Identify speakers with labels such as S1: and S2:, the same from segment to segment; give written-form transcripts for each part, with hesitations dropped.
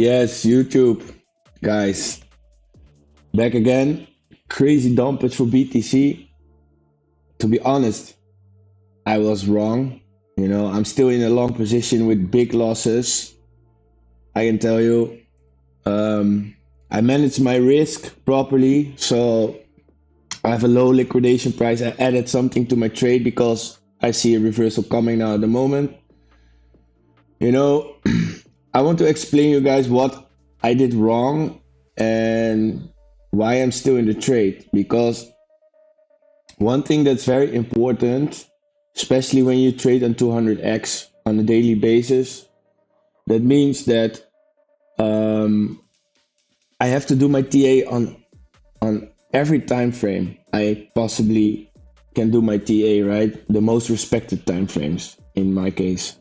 S1: Yes, YouTube, guys, back again. Crazy dumpage for BTC. To be honest, I was wrong. I'm still in a long position with big losses. I can tell you, I managed my risk properly, so I have a low liquidation price. I added something to my trade because I see a reversal coming now at the moment. You know, I want to explain you guys what I did wrong and why I'm still in the trade. Because one thing that's very important, especially when you trade on 200x on a daily basis, that means that I have to do my TA on every time frame I possibly can do my TA, right? The most respected time frames in my case.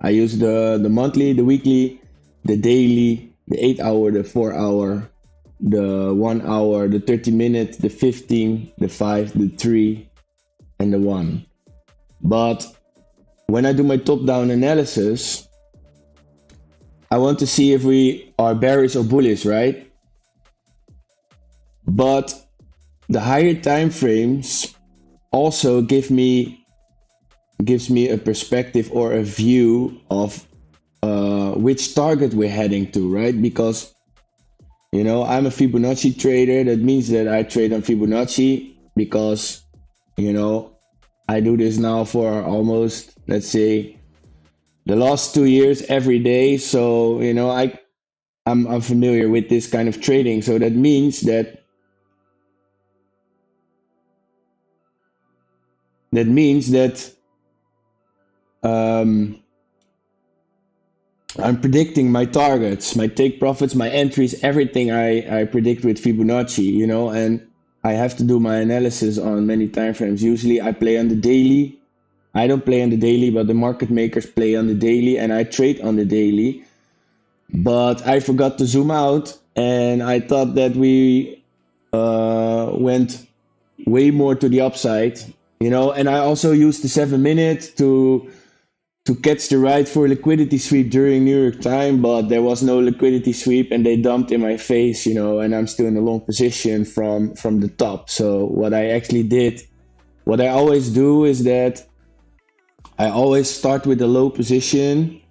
S1: I use the monthly, the weekly, the daily, the 8 hour, the 4 hour, the 1 hour, the 30 minute, the 15, the 5, the 3, and the 1. But when I do my top down analysis, I want to see if we are bearish or bullish, right? But the higher time frames also gives me a perspective or a view of which target we're heading to, right? Because I'm a Fibonacci trader. That means that I trade on Fibonacci because I do this now for almost, let's say, the last 2 years every day. So I'm familiar with this kind of trading. So that means that I'm predicting my targets, my take profits, my entries, everything I predict with Fibonacci, and I have to do my analysis on many time frames. Usually I play on the daily. I don't play on the daily, but the market makers play on the daily and I trade on the daily. But I forgot to zoom out and I thought that we went way more to the upside, and I also used the 7 minute to catch the right for liquidity sweep during New York time, but there was no liquidity sweep and they dumped in my face, and I'm still in a long position from the top. So what I actually did, what I always do is that I always start with a low position.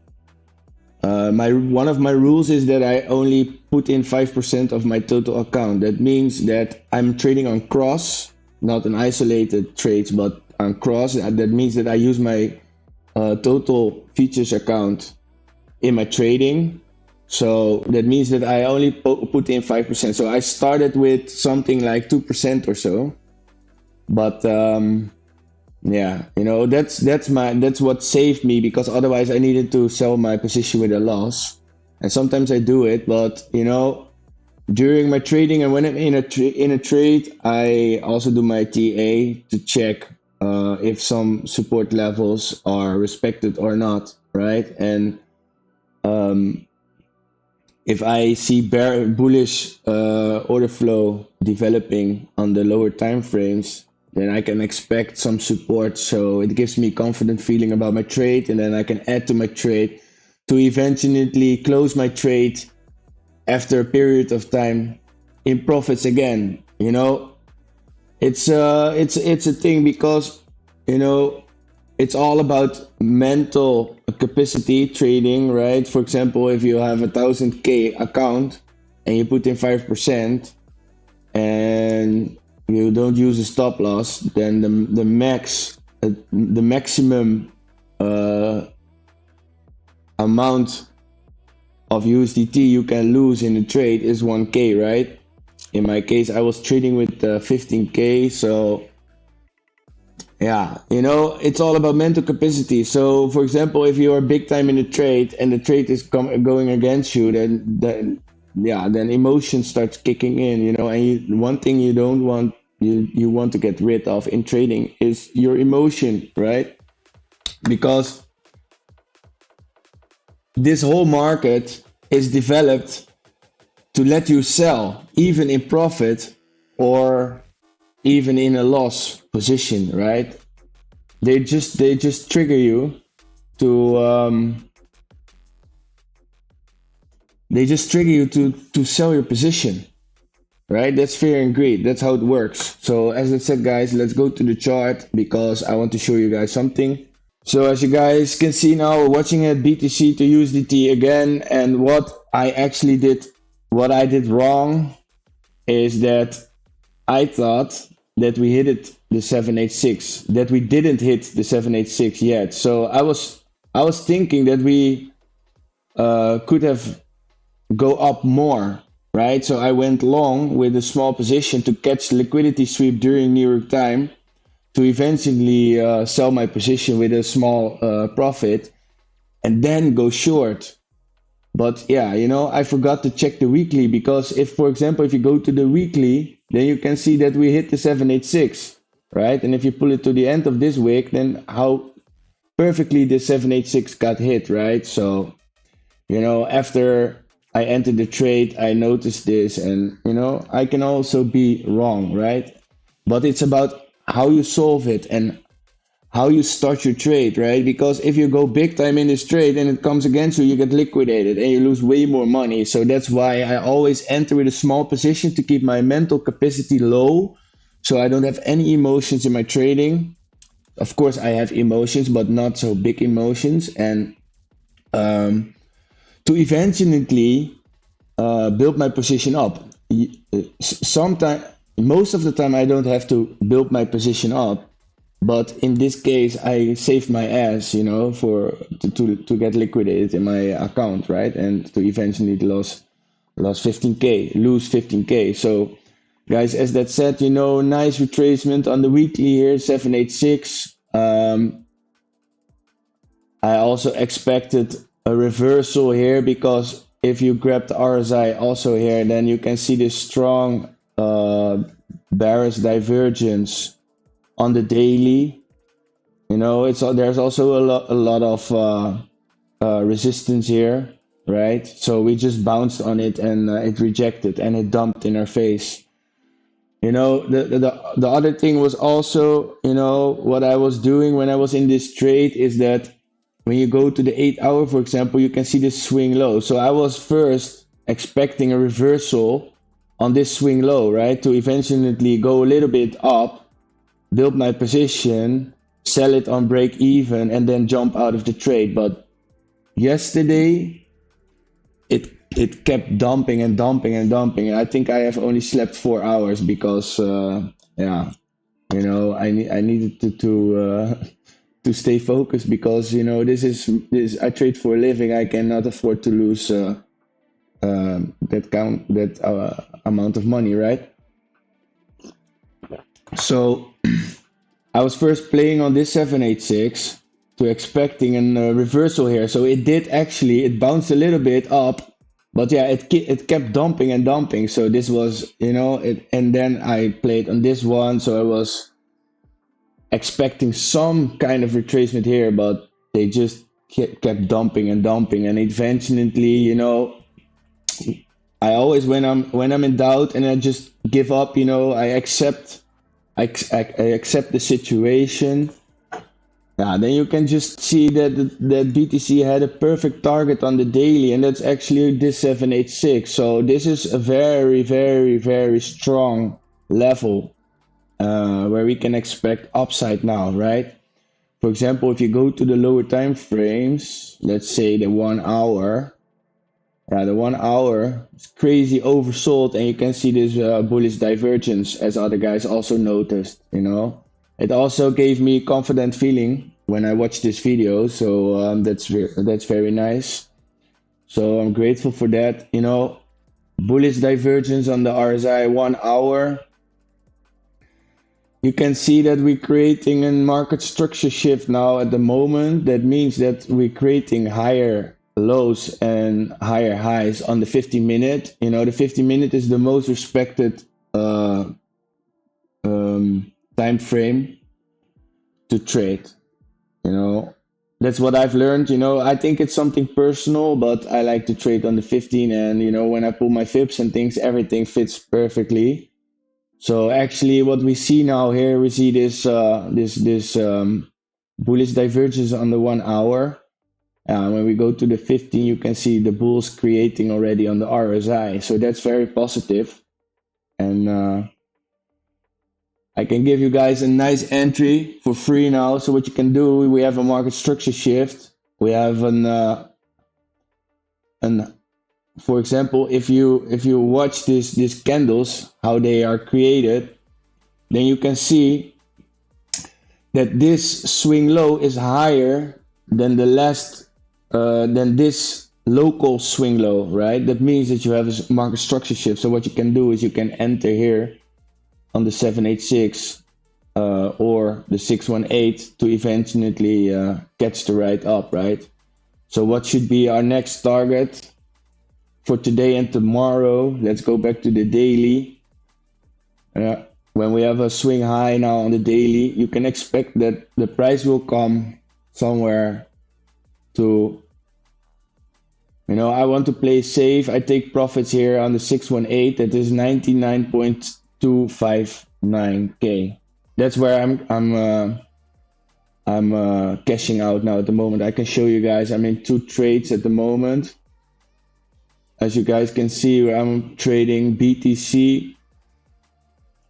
S1: One of my rules is that I only put in 5% of my total account. That means that I'm trading on cross, not on isolated trades, but on cross. That means that I use my total futures account in my trading. So that means that I only put in 5%. So I started with something like 2% or so. But that's what saved me, because otherwise I needed to sell my position with a loss. And sometimes I do it, but during my trading and when I'm in a trade, I also do my TA to check if some support levels are respected or not, right? And if I see bullish order flow developing on the lower time frames, then I can expect some support. So it gives me confident feeling about my trade, and then I can add to my trade to eventually close my trade after a period of time in profits again. It's a thing because it's all about mental capacity trading, right? For example, if you have 1,000K account and you put in 5% and you don't use a stop loss, then the maximum amount of USDT you can lose in a trade is 1K, right? In my case, I was trading with 15K, so yeah, it's all about mental capacity. So, for example, if you are big time in a trade and the trade is going against you, then emotion starts kicking in, and one thing you don't want, you want to get rid of in trading is your emotion, right? Because this whole market is developed to let you sell even in profit or even in a loss position, right? They just trigger you to they just trigger you to sell your position, right? That's fear and greed. That's how it works. So as I said, guys, let's go to the chart because I want to show you guys something. So as you guys can see now, we're watching at BTC to USDT again, and what I did wrong is that I thought that we hit it the 786, that we didn't hit the 786 yet. So I was thinking that we could have go up more, right? So I went long with a small position to catch liquidity sweep during New York time to eventually sell my position with a small profit and then go short. But yeah, I forgot to check the weekly because if, for example, if you go to the weekly, then you can see that we hit the 786, right? And if you pull it to the end of this week, then how perfectly the 786 got hit, right? So, after I entered the trade, I noticed this, and I can also be wrong, right? But it's about how you solve it and how you start your trade, right? Because if you go big time in this trade and it comes against you, you get liquidated and you lose way more money. So that's why I always enter with a small position to keep my mental capacity low, so I don't have any emotions in my trading. Of course, I have emotions, but not so big emotions, and to eventually build my position up. Sometimes, most of the time, I don't have to build my position up, but in this case, I saved my ass, for to get liquidated in my account, right? And to eventually lose 15k. So, guys, as that said, nice retracement on the weekly here, 786. I also expected a reversal here because if you grab the RSI also here, then you can see this strong bearish divergence on the daily. There's also a lot of resistance here, right? So we just bounced on it and it rejected and it dumped in our face. The other thing was also, what I was doing when I was in this trade is that when you go to the 8 hour, for example, you can see this swing low. So I was first expecting a reversal on this swing low, right? To eventually go a little bit up, build my position, sell it on break even, and then jump out of the trade. But yesterday, it kept dumping and dumping and dumping. I think I have only slept 4 hours because, yeah, I needed to stay focused because this I trade for a living. I cannot afford to lose that amount of money, right? So I was first playing on this 786 to expecting a reversal here. So it bounced a little bit up, but yeah, it kept dumping and dumping. So this was it, and then I played on this one. So I was expecting some kind of retracement here, but they just kept dumping and dumping, and eventually, I always when I'm in doubt and I just give up, I accept the situation. Yeah, then you can just see that BTC had a perfect target on the daily, and that's actually this 786. So this is a very, very, very strong level where we can expect upside now, right? For example, if you go to the lower time frames, let's say the 1 hour, yeah, the 1 hour is crazy oversold, and you can see this bullish divergence, as other guys also noticed. It also gave me confident feeling when I watched this video, so that's very nice. So I'm grateful for that. Bullish divergence on the RSI 1 hour. You can see that we're creating a market structure shift now at the moment. That means that we're creating higher lows and higher highs on the 50-minute. The 50-minute is the most respected time frame to trade. That's what I've learned. I think it's something personal, but I like to trade on the 15, and when I pull my fips and things, everything fits perfectly. So actually, what we see now here, we see this bullish divergence on the 1 hour. When we go to the 15, you can see the bulls creating already on the RSI. So that's very positive. And I can give you guys a nice entry for free now. So what you can do, we have a market structure shift. We have for example, if you watch these candles, how they are created, then you can see that this swing low is higher than the last than this local swing low, right? That means that you have a market structure shift. So what you can do is you can enter here on the 786 or the 618 to eventually catch the ride up, right? So what should be our next target for today and tomorrow? Let's go back to the daily. When we have a swing high now on the daily, you can expect that the price will come somewhere to, I want to play safe. I take profits here on the 618. That is 99.259k. That's where I'm cashing out now at the moment. I can show you guys. I'm in 2 trades at the moment. As you guys can see, I'm trading BTC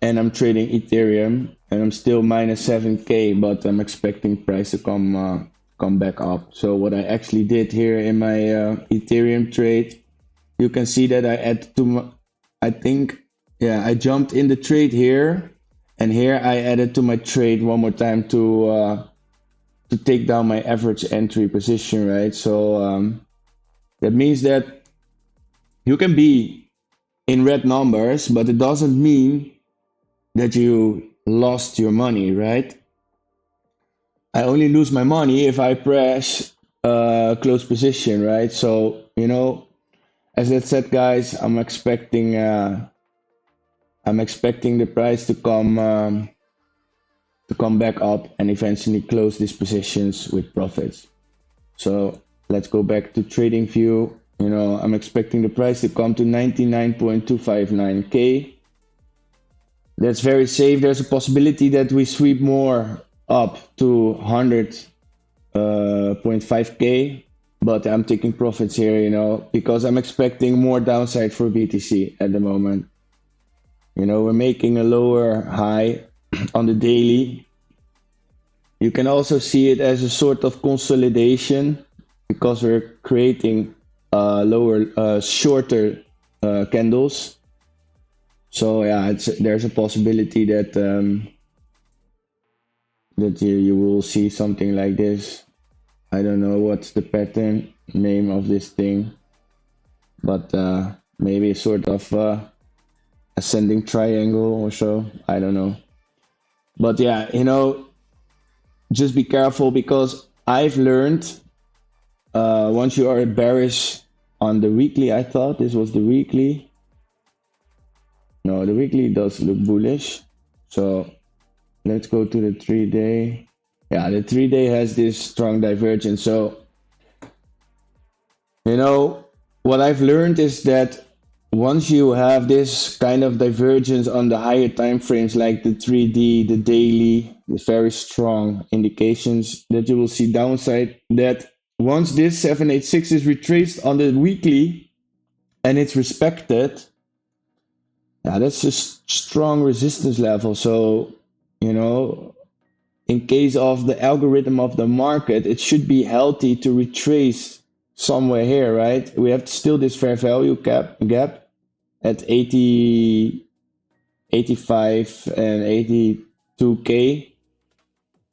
S1: and I'm trading Ethereum, and I'm still minus 7k, but I'm expecting price to come back up. So what I actually did here in my Ethereum trade, you can see that I added to my, I jumped in the trade here, and here I added to my trade one more time to take down my average entry position, right? So that means that you can be in red numbers, but it doesn't mean that you lost your money, right? I only lose my money if I press close position, right? So, as I said, guys, I'm expecting the price to come back up and eventually close these positions with profits. So let's go back to trading view. I'm expecting the price to come to 99.259k. That's very safe. There's a possibility that we sweep more up to 100.5k, but I'm taking profits here, because I'm expecting more downside for BTC at the moment. We're making a lower high on the daily. You can also see it as a sort of consolidation because we're creating shorter candles. So yeah, there's a possibility that you will see something like this. I don't know what's the pattern name of this thing, but maybe a sort of ascending triangle or so. I don't know. But yeah, just be careful, because I've learned once you are bearish on the weekly, I thought this was the weekly. No, the weekly does look bullish. So let's go to the 3-day. Yeah, the 3-day has this strong divergence. So, what I've learned is that once you have this kind of divergence on the higher time frames, like the 3D, the daily, the very strong indications that you will see downside, that once this 786 is retraced on the weekly and it's respected, that's a strong resistance level. So, in case of the algorithm of the market, it should be healthy to retrace somewhere here, right? We have still this fair value gap at 80, 85 and 82k.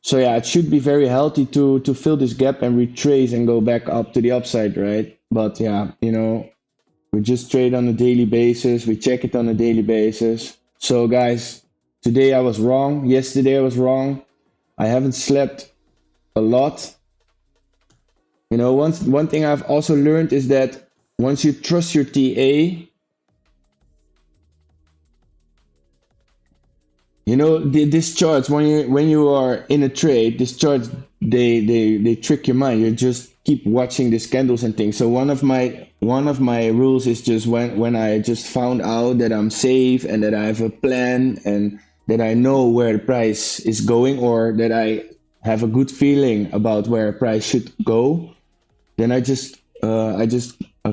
S1: So yeah, it should be very healthy to fill this gap and retrace and go back up to the upside, right? But yeah, we just trade on a daily basis. We check it on a daily basis. So guys, today I was wrong. Yesterday I was wrong. I haven't slept a lot. One thing I've also learned is that once you trust your TA, these charts, when you are in a trade, these charts, they trick your mind. You just keep watching these candles and things. So one of my rules is just when I just found out that I'm safe and that I have a plan and that I know where the price is going, or that I have a good feeling about where a price should go, then I just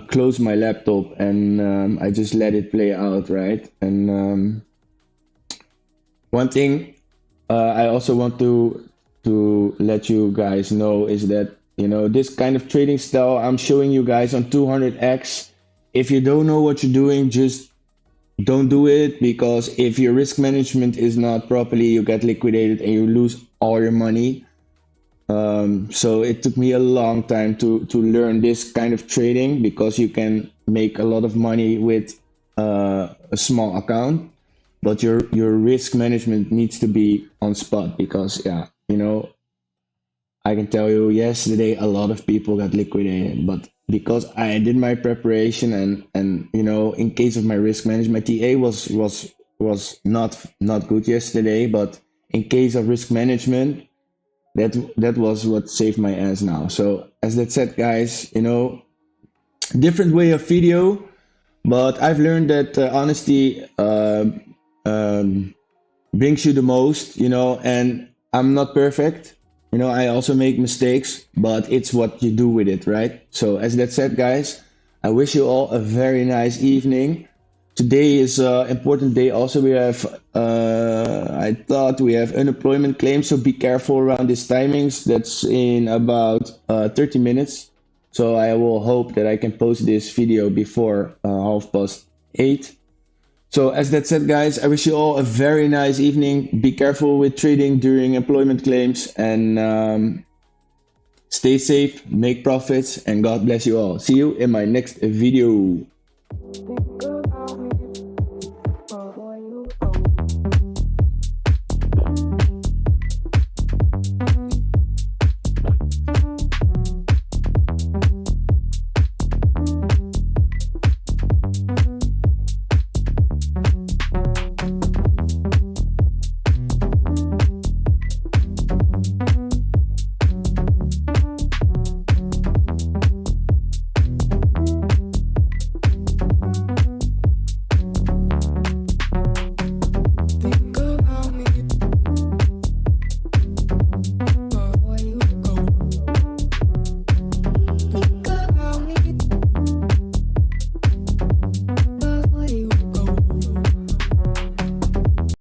S1: close my laptop and I just let it play out, right? And one thing I also want to let you guys know is that this kind of trading style I'm showing you guys on 200x. If you don't know what you're doing, just don't do it, because if your risk management is not properly, you get liquidated and you lose all your money. So it took me a long time to learn this kind of trading, because you can make a lot of money with a small account, but your risk management needs to be on spot, because yeah, I can tell you yesterday a lot of people got liquidated, but because I did my preparation, and in case of my risk management, my TA was not good yesterday, but in case of risk management, that was what saved my ass now. So as that said, guys, different way of video, but I've learned that honesty um, brings you the most, and I'm not perfect. I also make mistakes, but it's what you do with it, right? So as that said, guys, I wish you all a very nice evening. Today is an important day. Also, we have, I thought we have unemployment claims, so be careful around these timings. That's in about 30 minutes. So I will hope that I can post this video before 8:30. So as that said, guys, I wish you all a very nice evening. Be careful with trading during employment claims, and stay safe, make profits, and God bless you all. See you in my next video.